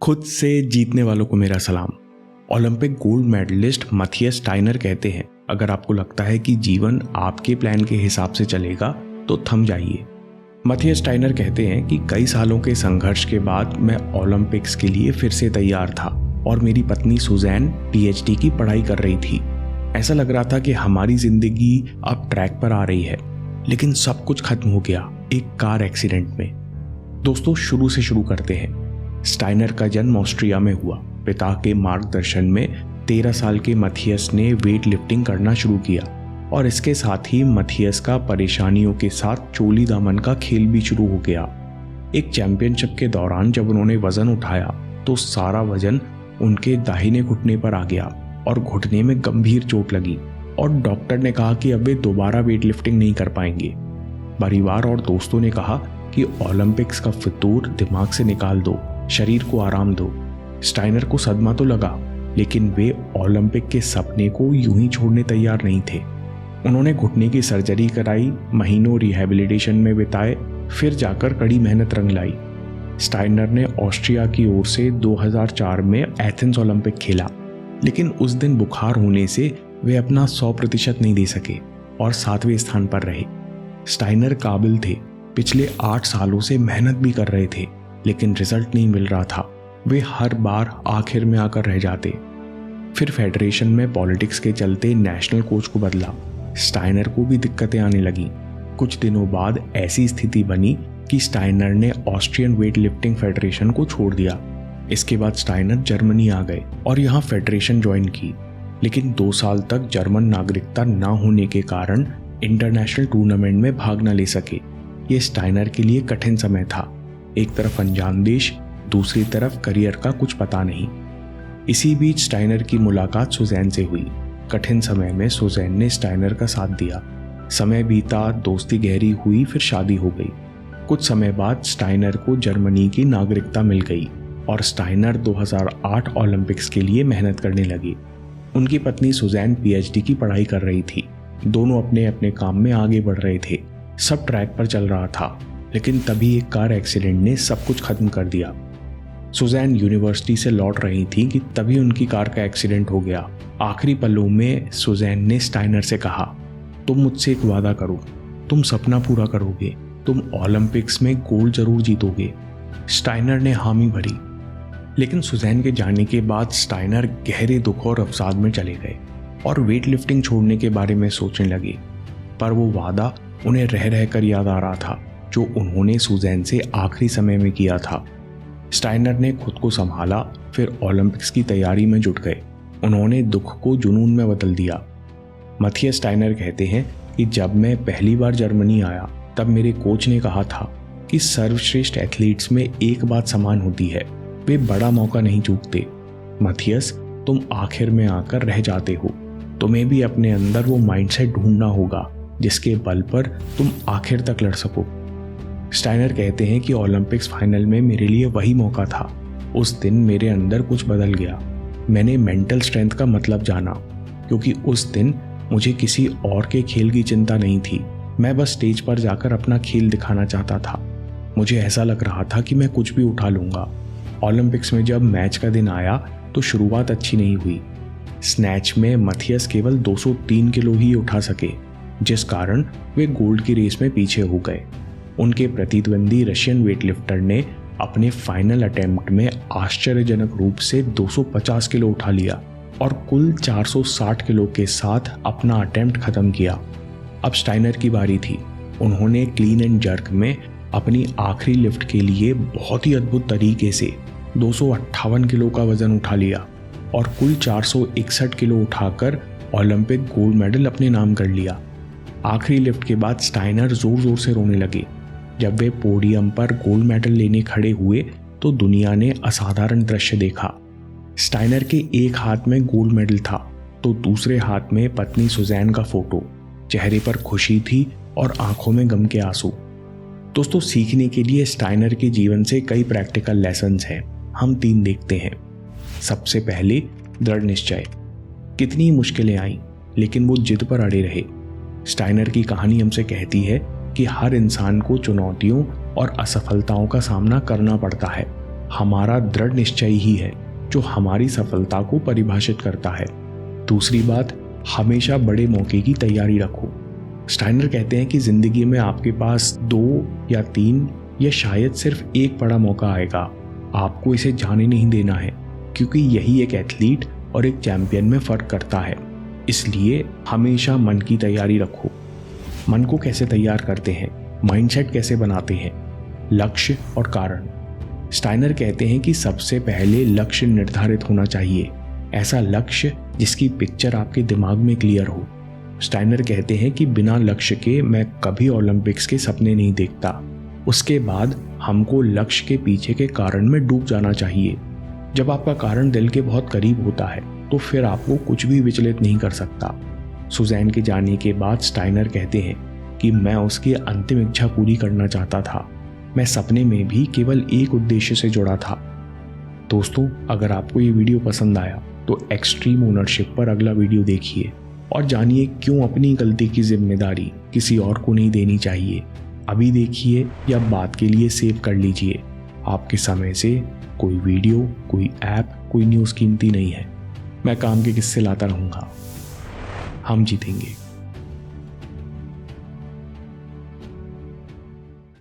खुद से जीतने वालों को मेरा सलाम। Olympic gold medalist Matthias Steiner कहते हैं, अगर आपको लगता है कि जीवन आपके प्लान के हिसाब से चलेगा तो थम जाइए। मैथियस स्टाइनर कहते हैं कि कई सालों के संघर्ष के बाद मैं ओलंपिक्स के लिए फिर से तैयार था और मेरी पत्नी सुजैन पीएचडी की पढ़ाई कर रही थी। ऐसा लग रहा था कि हमारी जिंदगी अब ट्रैक पर आ रही है, लेकिन सब कुछ खत्म हो गया एक कार एक्सीडेंट में। दोस्तों, शुरू से शुरू करते हैं। स्टाइनर का जन्म ऑस्ट्रिया में हुआ। पिता के मार्गदर्शन में 13 साल के मैथियस ने वेट लिफ्टिंग करना शुरू किया और इसके साथ ही मैथियस का परेशानियों के साथ चोली दामन का खेल भी शुरू हो गया। एक चैंपियनशिप के दौरान जब उन्होंने वजन उठाया तो सारा वजन उनके दाहिने घुटने पर आ गया और घुटने में गंभीर चोट लगी और डॉक्टर ने कहा कि अब वे दोबारा वेट लिफ्टिंग नहीं कर पाएंगे। परिवार और दोस्तों ने कहा कि ओलंपिक्स का फितूर दिमाग से निकाल दो, शरीर को आराम दो। स्टाइनर को सदमा तो लगा, लेकिन वे ओलंपिक के सपने को यूं ही छोड़ने तैयार नहीं थे। उन्होंने घुटने की सर्जरी कराई, महीनों रिहैबिलिटेशन में बिताए, फिर जाकर कड़ी मेहनत रंग लाई। स्टाइनर ने ऑस्ट्रिया की ओर से 2004 में एथेंस ओलंपिक खेला, लेकिन उस दिन बुखार होने से वे अपना 100% नहीं दे सके और 7वें स्थान पर रहे। स्टाइनर काबिल थे, पिछले 8 सालों से मेहनत भी कर रहे थे, लेकिन रिजल्ट नहीं मिल रहा था। वे हर बार आखिर में आकर रह जाते। फिर फेडरेशन में पॉलिटिक्स के चलते नेशनल कोच को बदला। स्टाइनर को भी दिक्कतें आने लगी। कुछ दिनों बाद ऐसी स्थिति बनी कि स्टाइनर ने ऑस्ट्रियन वेट लिफ्टिंग फेडरेशन को छोड़ दिया। इसके बाद स्टाइनर जर्मनी आ गए और यहाँ फेडरेशन ज्वाइन की, लेकिन 2 साल तक जर्मन नागरिकता न होने के कारण इंटरनेशनल टूर्नामेंट में भाग न ले सके। ये स्टाइनर के लिए कठिन समय था। एक तरफ अनजान देश, दूसरी तरफ करियर का कुछ पता नहीं। इसी बीच स्टाइनर की मुलाकात सुजैन से हुई। कठिन समय में सुजैन ने स्टाइनर का साथ दिया। समय बीता, दोस्ती गहरी हुई, फिर शादी हो गई। कुछ समय बाद स्टाइनर को जर्मनी की नागरिकता मिल गई और स्टाइनर 2008 ओलंपिक्स के लिए मेहनत करने लगी। उनकी पत्नी सुजैन पीएचडी की पढ़ाई कर रही थी। दोनों अपने अपने काम में आगे बढ़ रहे थे। सब ट्रैक पर चल रहा था, लेकिन तभी एक कार एक्सीडेंट ने सब कुछ खत्म कर दिया। सुजैन यूनिवर्सिटी से लौट रही थी कि तभी उनकी कार का एक्सीडेंट हो गया। आखिरी पलों में सुजैन ने स्टाइनर से कहा, तुम मुझसे एक वादा करो, तुम सपना पूरा करोगे, तुम ओलंपिक्स में गोल्ड जरूर जीतोगे। स्टाइनर ने हामी भरी, लेकिन सुजैन के जाने के बाद स्टाइनर गहरे दुख और अवसाद में चले गए और वेट लिफ्टिंग छोड़ने के बारे में सोचने लगे। पर वो वादा उन्हें रह रहकर याद आ रहा था जो उन्होंने सुजैन से आखिरी समय में किया था। स्टाइनर ने खुद को संभाला, फिर ओलंपिक्स की तैयारी में जुट गए। उन्होंने दुख को जुनून में बदल दिया। मैथियस स्टाइनर कहते हैं कि जब मैं पहली बार जर्मनी आया तब मेरे कोच ने कहा था कि सर्वश्रेष्ठ एथलीट्स में एक बात समान होती है, वे बड़ा मौका नहीं चूकते। मैथियस, तुम आखिर में आकर रह जाते हो। तुम्हें भी अपने अंदर वो माइंडसेट ढूंढना होगा जिसके बल पर तुम आखिर तक लड़ सको। स्टाइनर कहते हैं कि ओलंपिक्स फाइनल में मेरे लिए वही मौका था। उस दिन मेरे अंदर कुछ बदल गया। मैंने मेंटल स्ट्रेंथ का मतलब जाना, क्योंकि उस दिन मुझे किसी और के खेल की चिंता नहीं थी। मैं बस स्टेज पर जाकर अपना खेल दिखाना चाहता था। मुझे ऐसा लग रहा था कि मैं कुछ भी उठा लूंगा। ओलंपिक्स में जब मैच का दिन आया तो शुरुआत अच्छी नहीं हुई। स्नैच में मैथियस केवल 203 किलो ही उठा सके, जिस कारण वे गोल्ड की रेस में पीछे हो गए। उनके प्रतिद्वंदी रशियन वेटलिफ्टर ने अपने फाइनल अटेम्प्ट में आश्चर्यजनक रूप से 250 किलो उठा लिया और कुल 460 किलो के साथ अपना अटेम्प्ट खत्म किया। अब स्टाइनर की बारी थी। उन्होंने क्लीन एंड जर्क में अपनी आखिरी लिफ्ट के लिए बहुत ही अद्भुत तरीके से 258 किलो का वजन उठा लिया और कुल 461 किलो उठाकर ओलंपिक गोल्ड मेडल अपने नाम कर लिया। आखिरी लिफ्ट के बाद स्टाइनर जोर जोर से रोने लगे। जब वे पोडियम पर गोल्ड मेडल लेने खड़े हुए तो दुनिया ने असाधारण दृश्य देखा। स्टाइनर के एक हाथ में गोल्ड मेडल था तो दूसरे हाथ में पत्नी सुजैन का फोटो। चेहरे पर खुशी थी और आंखों में गम के आंसू। दोस्तों, सीखने के लिए स्टाइनर के जीवन से कई प्रैक्टिकल लेसन्स हैं। हम 3 देखते हैं। सबसे पहले, दृढ़ निश्चय। कितनी मुश्किलें आईं, लेकिन वो जिद पर अड़े रहे। स्टाइनर की कहानी हमसे कहती है कि हर इंसान को चुनौतियों और असफलताओं का सामना करना पड़ता है। हमारा दृढ़ निश्चय ही है जो हमारी सफलता को परिभाषित करता है। दूसरी बात, हमेशा बड़े मौके की तैयारी रखो। स्टाइनर कहते हैं कि जिंदगी में आपके पास 2 या 3 या शायद सिर्फ एक बड़ा मौका आएगा। आपको इसे जाने नहीं देना है, क्योंकि यही एक एथलीट और एक चैंपियन में फर्क करता है। इसलिए हमेशा मन की तैयारी रखो। मन को कैसे तैयार करते हैं, माइंडसेट कैसे बनाते हैं? लक्ष्य और कारण। स्टाइनर कहते हैं कि सबसे पहले लक्ष्य निर्धारित होना चाहिए, ऐसा लक्ष्य जिसकी पिक्चर आपके दिमाग में क्लियर हो। स्टाइनर कहते हैं कि बिना लक्ष्य के मैं कभी ओलंपिक्स के सपने नहीं देखता। उसके बाद हमको लक्ष्य के पीछे के कारण में डूब जाना चाहिए। जब आपका कारण दिल के बहुत करीब होता है तो फिर आपको कुछ भी विचलित नहीं कर सकता। सुजैन के जाने के बाद स्टाइनर कहते हैं कि मैं उसकी अंतिम इच्छा पूरी करना चाहता था। मैं सपने में भी केवल एक उद्देश्य से जुड़ा था। दोस्तों, अगर आपको ये वीडियो पसंद आया तो एक्सट्रीम ओनरशिप पर अगला वीडियो देखिए और जानिए क्यों अपनी गलती की जिम्मेदारी किसी और को नहीं देनी चाहिए। अभी देखिए या बात के लिए सेव कर लीजिए। आपके समय से कोई वीडियो, कोई ऐप, कोई न्यूज़ कीमती नहीं है। मैं काम के किस्से लाता रहूँगा। हम जीतेंगे।